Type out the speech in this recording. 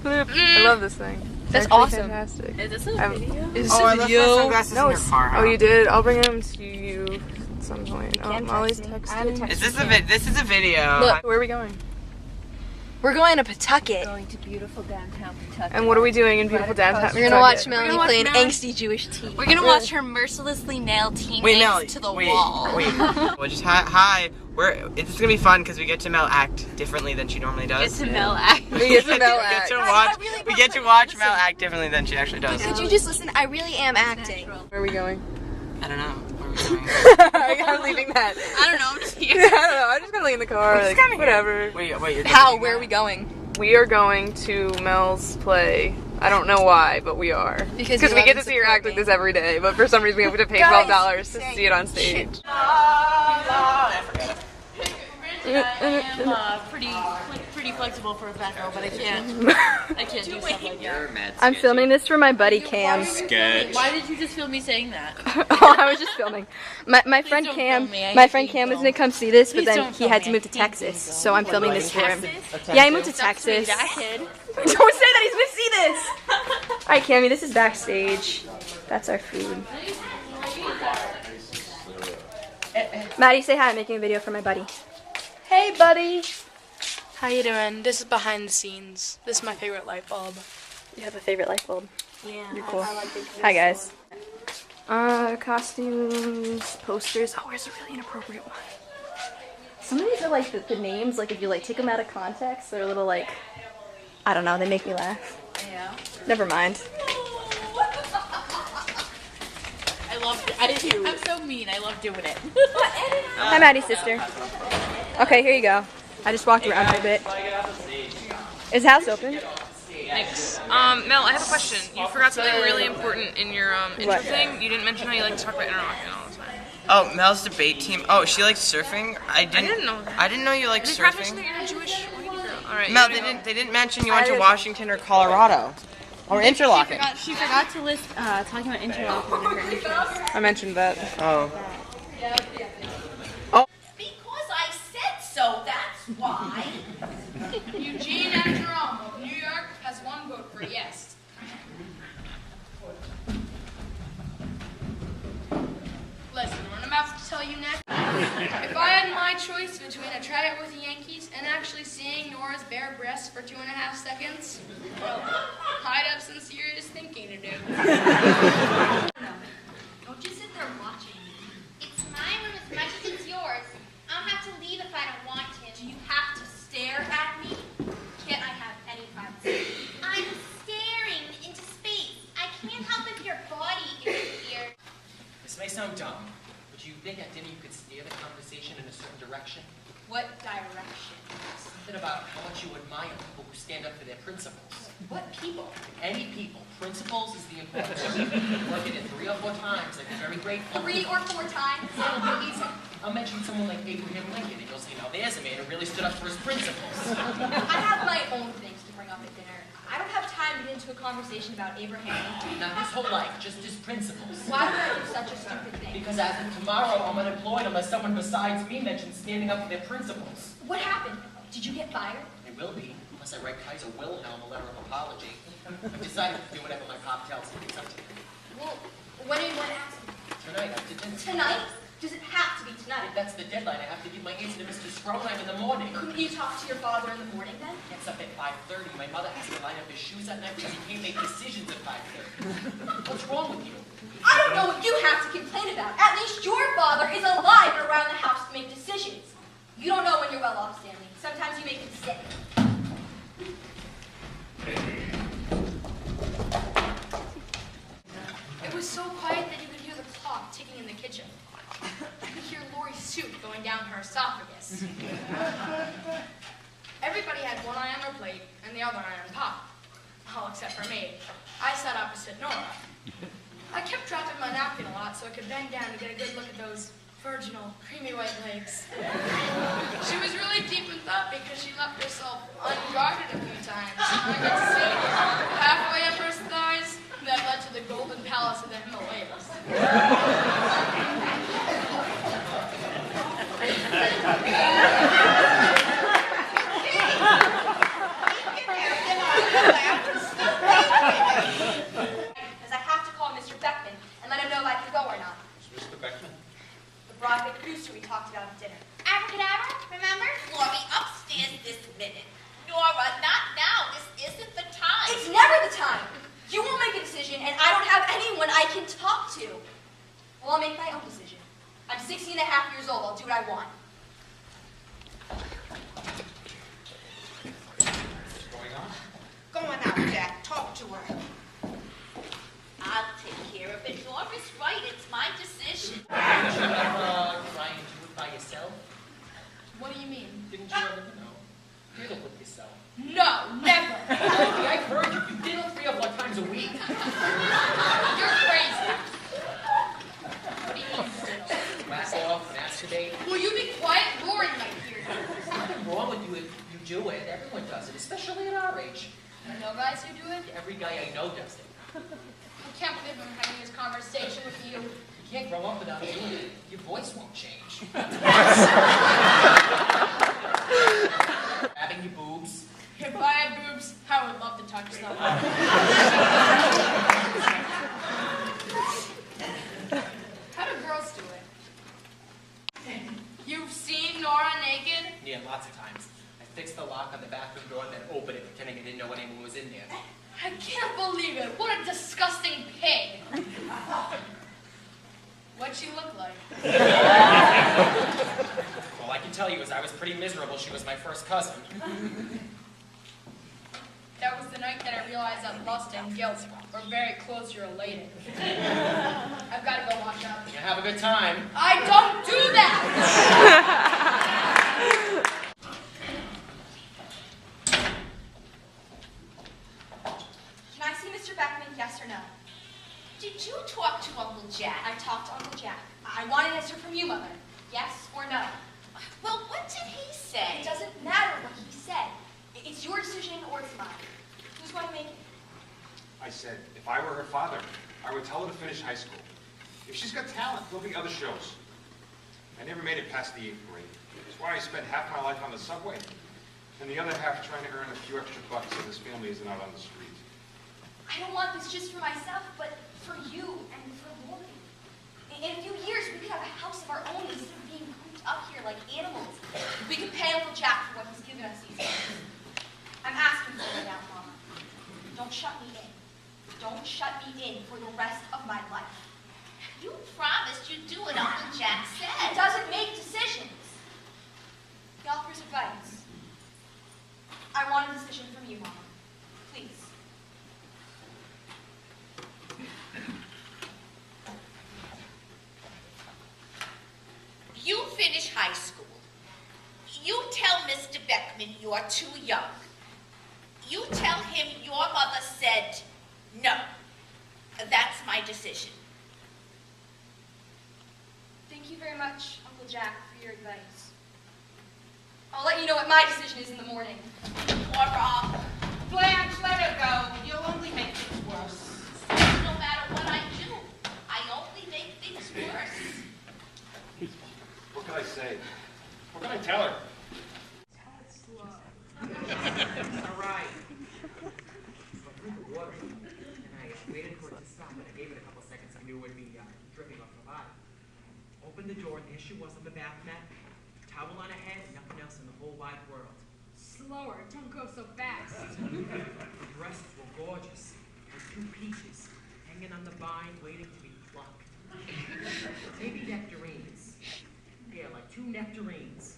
clip. I love this thing. That's awesome. Fantastic. Is this a video? Is this Oh, I a left video? my sunglasses in your car. Oh, you did? I'll bring them to you at some point. Oh, Molly's texting. Is this this is a video? Look, where are we going? We're going to Pawtucket. Going to beautiful downtown Pawtucket. And what are we doing in beautiful downtown? We're gonna watch Melanie play an angsty Jewish teen. We're gonna watch her mercilessly nail teen angst to the wall. Well, just hi. It's gonna be fun because we get to Mel act differently than she normally does. It's a Mel act. We get to Mel act. We get to watch Mel act differently than she actually does. Could you just listen? I really am acting. Where are we going? I don't know. Where are we going? I'm leaving that. I don't know, I'm just here. I don't know. I'm just gonna lay in the car. Like, whatever. Wait, you're How? Where are we going? We are going to Mel's play. I don't know why, but we are. Because we get to see her act like this every day, but for some reason we have to pay $12 to see it on stage. I am pretty flexible for a fat girl, but I can't do stuff like that. I'm filming this for my buddy Cam. Sketch. Why did you just film me saying that? Oh, I was just filming. My friend Cam, was gonna come see this, but then he had to move to Texas, so I'm filming this for him. Yeah, he moved to Texas. That kid. Don't say that, he's gonna see this! Alright, Cammy, this is backstage. That's our food. Maddie, say hi, I'm making a video for my buddy. Hey, buddy! How you doing? This is behind the scenes. This is my favorite light bulb. You have a favorite light bulb. Yeah. You're cool. Hi, guys. Costumes, posters. Oh, where's a really inappropriate one? Some of these are like the names, like if you like take them out of context, they're a little like, I don't know, they make me laugh. Yeah. Never mind. I love it. I'm so mean. I love doing it. Hi, Maddie's sister. Okay, here you go. I just walked around for a bit. Is the house open? Thanks. Mel, I have a question. You forgot something really important in your intro thing. You didn't mention how you like to talk about interlocking all the time. Oh, Mel's debate team. Oh, she likes surfing. I didn't know that. I didn't know you liked Did Brad mention surfing. that you're a Jewish white girl? All right. Mel, they didn't mention you went to Washington or Colorado or interlocking. She forgot to list talking about interlocking in her intro. I mentioned that. Oh. Because I said so, that's why. Eugene and Jerome of New York has one vote for yes. Listen, what I'm about to tell you next. If I had my choice between a tryout with the Yankees and actually seeing Nora's bare breasts for 2.5 seconds, well, I'd have some serious thinking to do. Don't just sit there watching. It's my room as much as it's yours. I'll have to leave if I don't want to. Do you have to stare at me? Can't I have any privacy? I'm staring into space. I can't help if your body is here. This may sound dumb, but do you think at dinner you could steer the conversation in a certain direction? What direction? Something about how much you admire people who stand up for their principles. What people? Any people. Principles is the important thing. Work it in 3 or 4 times, like very grateful. 3 or 4 times? I'll mention someone like Abraham Lincoln, and you'll say, now there's a man who really stood up for his principles. I have my own things to bring up at dinner. I don't have time to get into a conversation about Abraham Lincoln. Not his whole life, just his principles. Why would I do such a stupid thing? Because as of tomorrow, I'm unemployed unless someone besides me mentions standing up for their principles. What happened? Did you get fired? It will be, unless I write Kaiser Wilhelm a letter of apology. I've decided to do whatever my pop tells me. It's up to me. Well, when are you going to ask me? Tonight, after dinner. Tonight? Does it have to be tonight? If that's the deadline, I have to give my answer to Mr. Stronheim in the morning. Couldn't you talk to your father in the morning then? Gets up at 5:30. My mother has to line up his shoes at night because he can't make decisions at 5:30. What's wrong with you? I don't know what you have to complain about. At least your father is alive and around the house to make decisions. You don't know when you're well off, Stanley. Sometimes you make him sick. It was so quiet that you could hear the clock ticking in the kitchen. You could hear Lori's soup going down her esophagus. Everybody had one eye on their plate and the other eye on top. All except for me. I sat opposite Nora. I kept dropping my napkin a lot so I could bend down to get a good look at those virginal, creamy white legs. She was really deep in thought because she left herself unguarded a few times. I could see halfway up her thighs that led to the golden palace of the Himalayas. Because I have to call Mr. Beckman and let him know if I can go or not. Who's Mr. Beckman? The Broadway producer we talked about at dinner. Abracadabra, remember? Lori, upstairs this minute. Nora, not now. This isn't the time. It's never the time. You won't make a decision, and I don't have anyone I can talk to. Well, I'll make my own decision. I'm 16 and a half years old. I'll do what I want. What's going on? Go on out, Jack. Talk to her. I'll take care of it. Nora's right. It's my decision. Didn't you ever try and do it by yourself? What do you mean? Didn't you ever, riddle with yourself? No, never. I've heard you. You diddle 3 or 4 times a week. You're crazy. What do you mean, diddle? Whack off, masturbate. Will you be quiet? Lori might hear you. There's nothing wrong with you if you do it. Everyone does it, especially at our age. I know guys who do it. Every guy I know does it. I can't believe I'm having this conversation with you. You can't grow up without doing it. Your voice won't change. Grabbing your boobs. If I had boobs, I would love to touch them. How do girls do it? You've seen Nora naked? Yeah, lots of times. I fixed the lock on the bathroom door and then opened it, pretending I didn't know anyone was in there. I can't believe it. What a disgusting pig. What'd she look like? All I can tell you is I was pretty miserable. She was my first cousin. That was the night that I realized that lust and guilt were very closely related. I've got to go wash up. You have a good time. I don't do that! Can I see Mr. Beckman, yes or no? Did you talk to Uncle Jack? I talked to Uncle Jack. I want an answer from you, Mother. Yes or no? Well, what did he say? It doesn't matter what he said. It's your decision or it's mine. Who's going to make it? I said, if I were her father, I would tell her to finish high school. If she's got talent, there'll be other shows. I never made it past the 8th grade. That's why I spent half my life on the subway, and the other half trying to earn a few extra bucks so this family isn't out on the street. I don't want this just for myself, but for you and for Lori. In a few years, we could have a house of our own instead of being cooped up here like animals. We could pay Uncle Jack for what he's given us these days. I'm asking for it now, Mama. Don't shut me in. Don't shut me in for the rest of my life. You promised you'd do what Uncle Jack He said. doesn't make decisions. He offers advice. I want a decision from you, Mama. Please. You finish high school. You tell Mr. Beckman you're too young. You tell him your mother said no. That's my decision. Thank you very much, Uncle Jack, for your advice. I'll let you know what my decision is in the morning. Nora, Blanche, let her go. You'll only make things worse. no matter what I do, I only make things worse. What can I say? What can I tell her? All right. So I drank the water, and I waited for it to stop, and I gave it a couple seconds. I knew it would be dripping off her body. Opened the door, and there she was on the bath mat, towel on her head, and nothing else in the whole wide world. Slower, don't go so fast. Her breasts were gorgeous, with 2 peaches hanging on the vine, waiting to be plucked. Maybe nectarines. Yeah, like 2 nectarines.